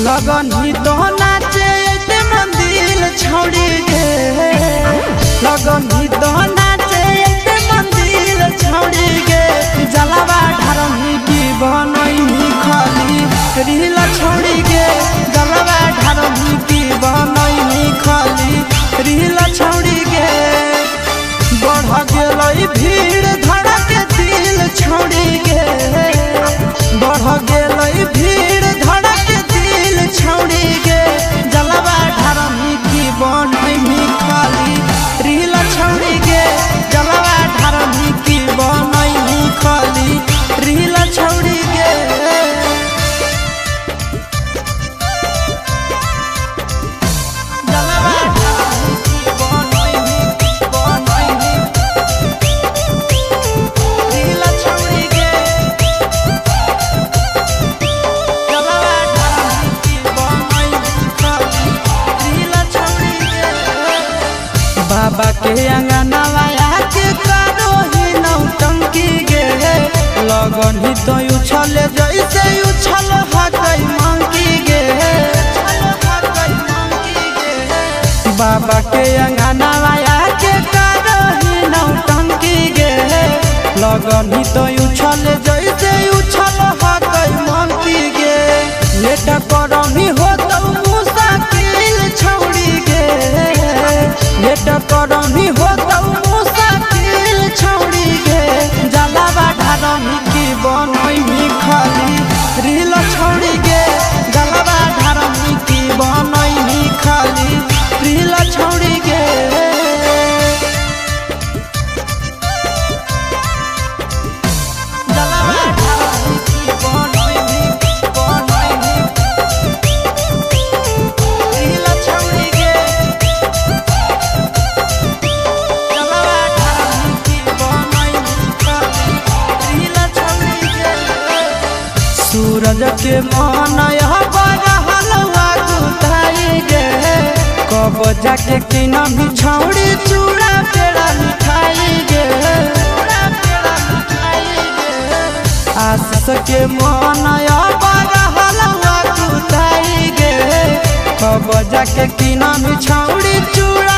लगन ही तो नाचे मंदिर छोड़ी गे लगन ही तो नाचे मंदिर छोड़ी गे जलवा ढारही की बनई खाली रील छोड़ी गे जलवा ढारही की बनई खाली रील छोड़ी गे बढ़ गेल भीड़ धड़क दिल छोड़ी गे बढ़ गेल भीड़ धड़क दिल छोड़ी गे जलवा ढारही की बनई खाली रील छोड़ी गे जलवा ढारही की बनई खाली रील छोड़ी गे बाबा के अंगनवा के करो ही नौटंकी गे लगन ही तो उछल जैसे उछल हकई मंकी गे बाबा के अंगनवा के करो ही नौटंकी गे लगन ही तो उछल जैसे उछल हकई मंकी गे लेट करमी हो तो मुसाकिल छोड़ी गे लेट करमी हो तो मुसाकिल छोड़ी गे जलवा ढारही की बनई खाली रील छोड़ी गे जलवा ढारही की बनई खाली रील छोड़ी गे जलवा ढारही की बनई रील छोड़ी गे सूरज के मन हलवा गुताई गे कब जाके किना भी छौड़ी चूड़ा पेड़ा मिठाई गे आशीष के मन हलवा गुताई गे कब जाके किना भी छौड़ी चूड़ा